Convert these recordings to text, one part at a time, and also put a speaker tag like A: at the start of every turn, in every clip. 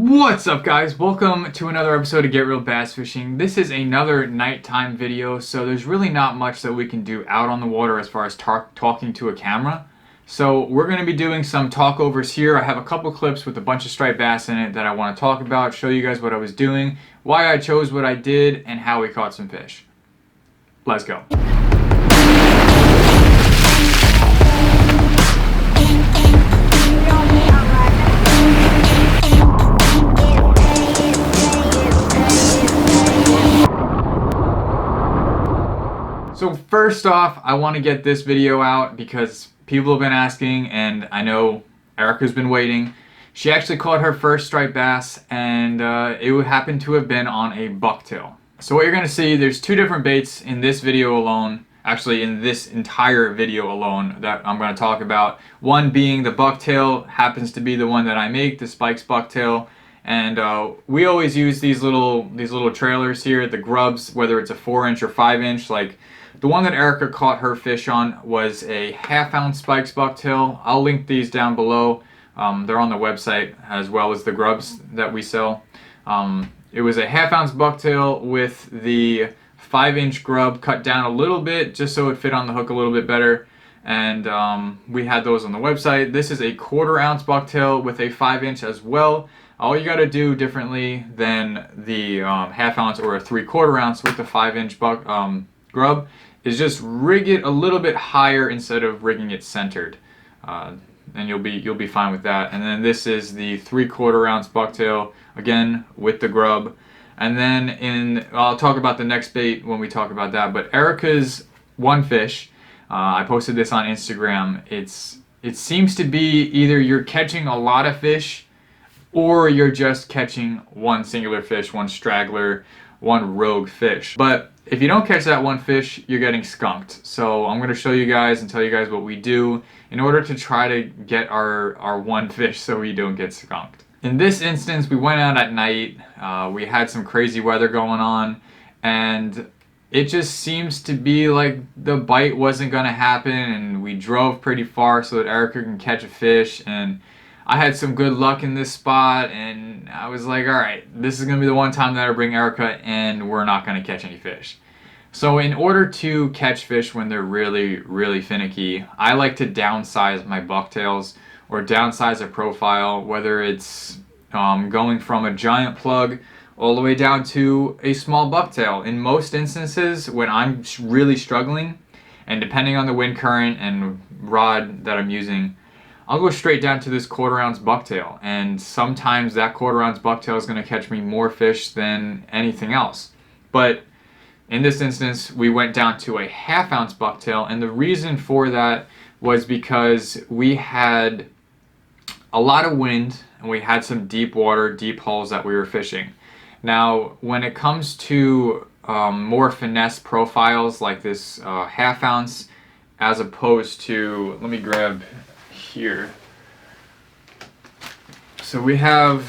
A: What's up, guys? Welcome to another episode of Get Real Bass Fishing. This is another nighttime video, so there's really not much that we can do out on the water as far as talking to a camera. So we're going to be doing some talkovers here. I have a couple clips with a bunch of striped bass in it that I want to talk about, show you guys what I was doing, why I chose what I did, and how we caught some fish. Let's go. So first off, I want to get this video out because people have been asking, and I know Erica's been waiting. She actually caught her first striped bass, and it happened to have been on a bucktail. So what you're going to see, there's two different baits in this video alone, actually in this entire video alone that I'm going to talk about. One being the bucktail, happens to be the one that I make, the Spikes bucktail. And we always use these little trailers here, the grubs, whether it's a 4-inch or 5-inch. Like the one that Erica caught her fish on was a 1/2 ounce Spikes bucktail. I'll link these down below. They're on the website as well as the grubs that we sell. It was a 1/2 ounce bucktail with the 5-inch grub cut down a little bit just so it fit on the hook a little bit better. And we had those on the website. This is a 1/4 ounce bucktail with a 5-inch as well. All you got to do differently than the 1/2 ounce or a 3/4 ounce with the 5-inch grub is just rig it a little bit higher instead of rigging it centered, and you'll be fine with that. And then this is the 3/4 ounce bucktail, again with the grub. And then I'll talk about the next bait when we talk about that. But Erica's one fish, I posted this on Instagram. It seems to be either you're catching a lot of fish, or you're just catching one singular fish, one straggler, one rogue fish. But if you don't catch that one fish, you're getting skunked. So I'm going to show you guys and tell you guys what we do in order to try to get our one fish so we don't get skunked. In this instance, we went out at night. We had some crazy weather going on, and it just seems to be like the bite wasn't going to happen, and we drove pretty far so that Erica can catch a fish. And I had some good luck in this spot, and I was like, all right, this is going to be the one time that I bring Erica, and we're not going to catch any fish. So in order to catch fish when they're really, really finicky, I like to downsize my bucktails or downsize a profile, whether it's going from a giant plug all the way down to a small bucktail. In most instances, when I'm really struggling, and depending on the wind current and rod that I'm using, I'll go straight down to this 1/4 ounce bucktail, and sometimes that 1/4 ounce bucktail is going to catch me more fish than anything else. But in this instance, we went down to a 1/2 ounce bucktail, and the reason for that was because we had a lot of wind and we had some deep water, deep holes that we were fishing. Now, when it comes to more finesse profiles like this 1/2 ounce, as opposed to, let me grab here. So we have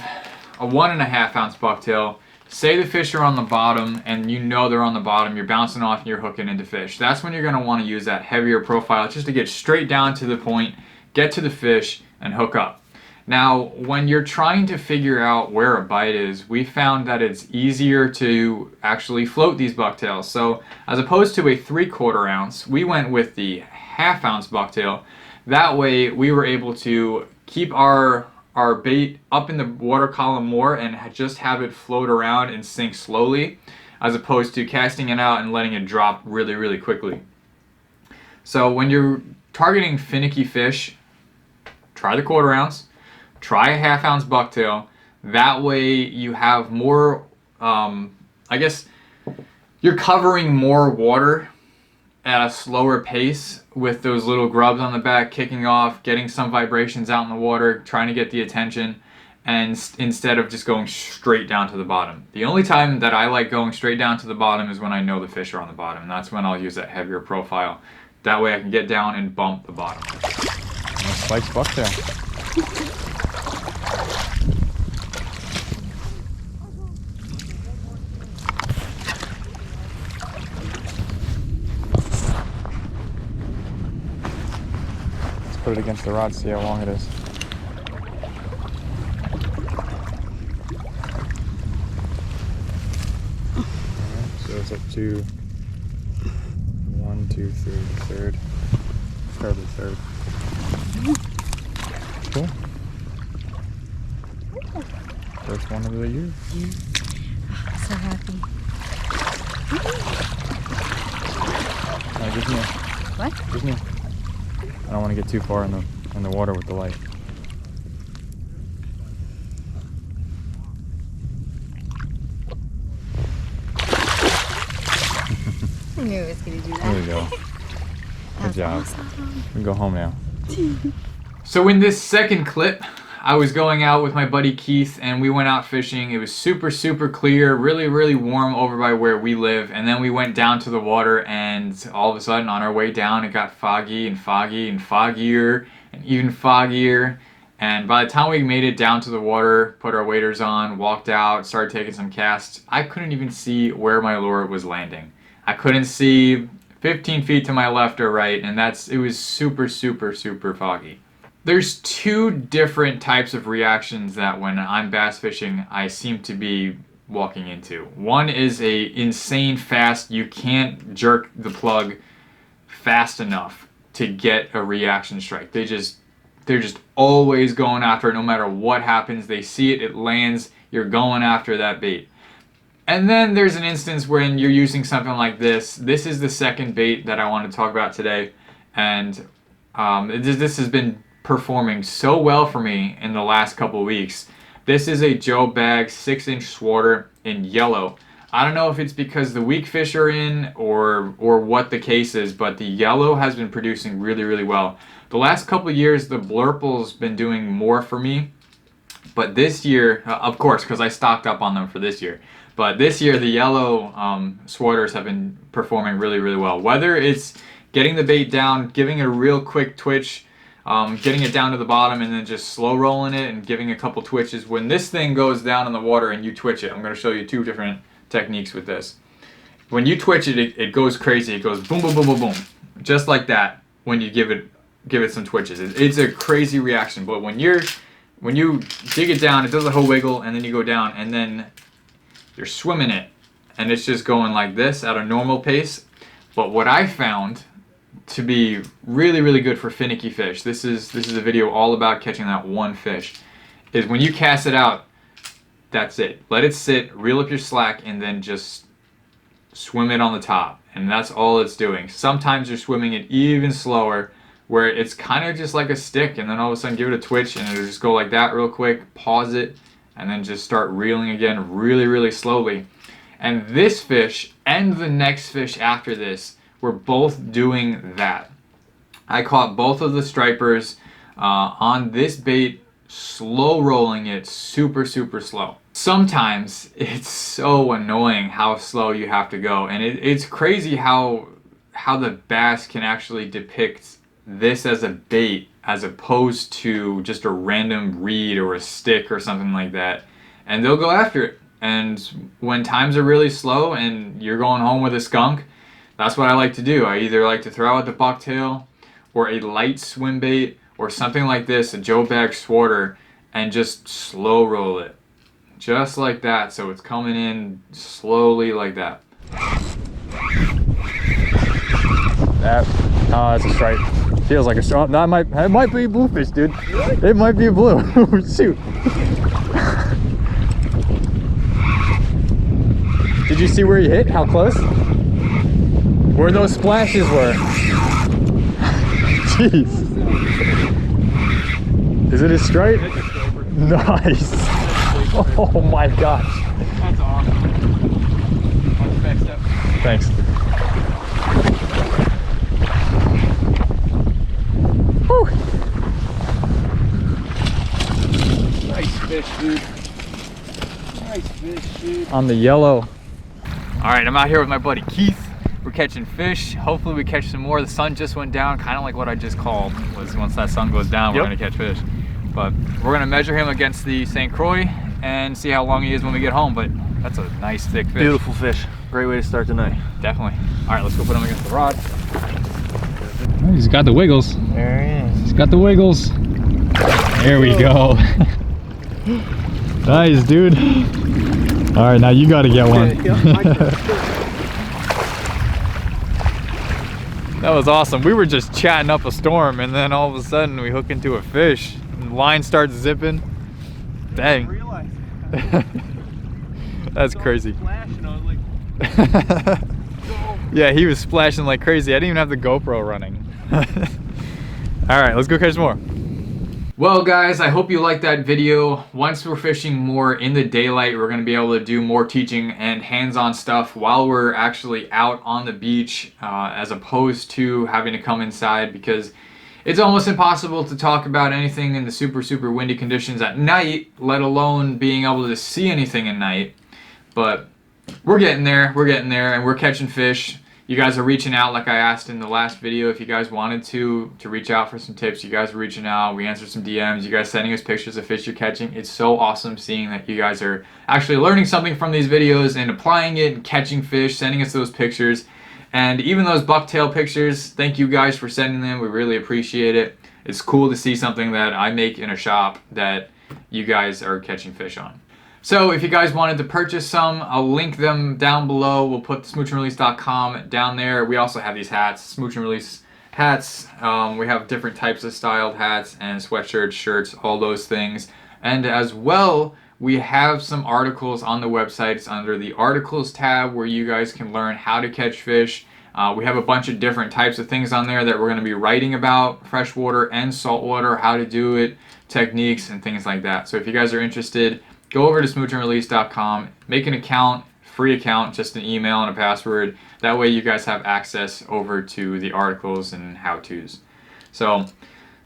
A: a 1.5 ounce bucktail. Say the fish are on the bottom and you know they're on the bottom, you're bouncing off and you're hooking into fish. That's when you're going to want to use that heavier profile just to get straight down to the point, get to the fish, and hook up. Now, when you're trying to figure out where a bite is, we found that it's easier to actually float these bucktails. So as opposed to a 3/4 ounce, we went with the 1/2 ounce bucktail. That way we were able to keep our bait up in the water column more and just have it float around and sink slowly, as opposed to casting it out and letting it drop really, really quickly. So when you're targeting finicky fish, try the 1/4 ounce, try a 1/2 ounce bucktail. That way you have more, I guess you're covering more water at a slower pace with those little grubs on the back kicking off, getting some vibrations out in the water, trying to get the attention, and instead of just going straight down to the bottom. The only time that I like going straight down to the bottom is when I know the fish are on the bottom, and that's when I'll use that heavier profile. That way I can get down and bump the bottom.
B: Spikes bucktail. Put it against the rod, see how long it is. up to 1, 2, 3, third. Start with third. Cool. First one of the year.
C: So happy.
B: Just me.
C: What?
B: Just me. I don't want to get too far in the water with the light.
C: I knew it was gonna do that.
B: There we go. Good job.
C: Awesome.
B: We can go home now.
A: So in this second clip, I was going out with my buddy Keith and we went out fishing. It was super, super clear, really, really warm over by where we live. And then we went down to the water and all of a sudden on our way down, it got foggy and foggy and foggier and even foggier. And by the time we made it down to the water, put our waders on, walked out, started taking some casts, I couldn't even see where my lure was landing. I couldn't see 15 feet to my left or right, and it was super, super, super foggy. There's two different types of reactions that when I'm bass fishing, I seem to be walking into. One is a insane fast, you can't jerk the plug fast enough to get a reaction strike. They're just always going after it no matter what happens. They see it, it lands, you're going after that bait. And then there's an instance when you're using something like this. This is the second bait that I want to talk about today. And this has been performing so well for me in the last couple of weeks. This is a Joe Bag 6-inch swarter in yellow. I don't know if it's because the weak fish are in or what the case is, but the yellow has been producing really, really well. The last couple of years, the blurple's been doing more for me. But this year, of course, because I stocked up on them for this year. But this year, the yellow swarters have been performing really, really well. Whether it's getting the bait down, giving it a real quick twitch, getting it down to the bottom and then just slow rolling it and giving a couple twitches. When this thing goes down in the water and you twitch it, I'm going to show you two different techniques with this. When you twitch it, it goes crazy. It goes boom, boom, boom, boom, boom. Just like that when you give it some twitches. It's a crazy reaction. But when you dig it down, it does a whole wiggle and then you go down and then you're swimming it and it's just going like this at a normal pace. But what I found to be really, really good for finicky fish, this is a video all about catching that one fish, is when you cast it out, that's it. Let it sit, reel up your slack, and then just swim it on the top. And that's all it's doing. Sometimes you're swimming it even slower, where it's kind of just like a stick, and then all of a sudden give it a twitch, and it'll just go like that real quick, pause it, and then just start reeling again really, really slowly. And this fish and the next fish after this were both doing that. I caught both of the stripers on this bait, slow rolling it super, super slow. Sometimes it's so annoying how slow you have to go, and it's crazy how the bass can actually depict this as a bait as opposed to just a random reed or a stick or something like that, and they'll go after it. And when times are really slow and you're going home with a skunk, that's what I like to do. I either like to throw out the bucktail or a light swim bait or something like this, a Joe Bag swarter, and just slow roll it. Just like that, so it's coming in slowly like that.
B: That's a stripe. Feels like a stripe. No, it might be a bluefish, dude. Really? It might be a blue. Shoot. Did you see where he hit? How close? Where those splashes were. Jeez. Is it a stripe? Nice. Oh my gosh.
A: That's awesome.
B: Thanks. Whew.
A: Nice fish, dude. Nice fish, dude.
B: On the yellow.
A: All right, I'm out here with my buddy Keith. We're catching fish. Hopefully we catch some more. The sun just went down, kind of like what I just called, was once that sun goes down, we're gonna catch fish. But we're gonna measure him against the St. Croix and see how long he is when we get home. But that's a nice thick fish.
D: Beautiful fish. Great way to start the night.
A: Definitely. All right, let's go put him against the rod.
B: He's got the wiggles.
D: There he is.
B: He's got the wiggles. There we go. Nice, dude. All right, now you got to get one. That was awesome. We were just chatting up a storm, and then all of a sudden we hook into a fish, and the line starts zipping. Dang. That's crazy. Yeah, he was splashing like crazy. I didn't even have the GoPro running. All right, let's go catch more.
A: Well guys, I hope you liked that video. Once we're fishing more in the daylight, we're going to be able to do more teaching and hands-on stuff while we're actually out on the beach, as opposed to having to come inside, because it's almost impossible to talk about anything in the super windy conditions at night, let alone being able to see anything at night. But we're getting there, and we're catching fish. You guys are reaching out like I asked in the last video. If you guys wanted to reach out for some tips, you guys are reaching out. We answered some DMs. You guys sending us pictures of fish you're catching. It's so awesome seeing that you guys are actually learning something from these videos and applying it and catching fish, sending us those pictures. And even those bucktail pictures, thank you guys for sending them. We really appreciate it. It's cool to see something that I make in a shop that you guys are catching fish on. So if you guys wanted to purchase some, I'll link them down below. We'll put smoochandrelease.com down there. We also have these hats, Smooch and Release hats. We have different types of styled hats and sweatshirts, shirts, all those things. And as well, we have some articles on the website. It's under the articles tab where you guys can learn how to catch fish. We have a bunch of different types of things on there that we're going to be writing about, freshwater and saltwater, how to do it, techniques, and things like that. So if you guys are interested, go over to smoochandrelease.com, make an account, free account, just an email and a password. That way you guys have access over to the articles and how-tos. So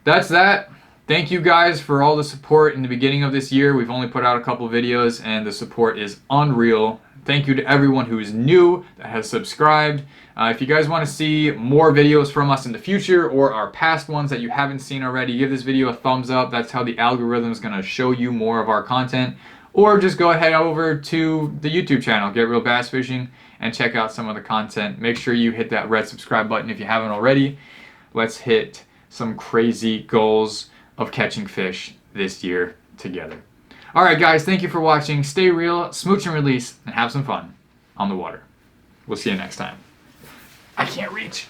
A: that's that. Thank you guys for all the support in the beginning of this year. We've only put out a couple videos and the support is unreal. Thank you to everyone who is new that has subscribed. If you guys want to see more videos from us in the future or our past ones that you haven't seen already, give this video a thumbs up. That's how the algorithm is going to show you more of our content. Or just go ahead over to the YouTube channel, Get Real Bass Fishing, and check out some of the content. Make sure you hit that red subscribe button if you haven't already. Let's hit some crazy goals of catching fish this year together. Alright guys, thank you for watching. Stay real, smooch and release, and have some fun on the water. We'll see you next time. I can't reach.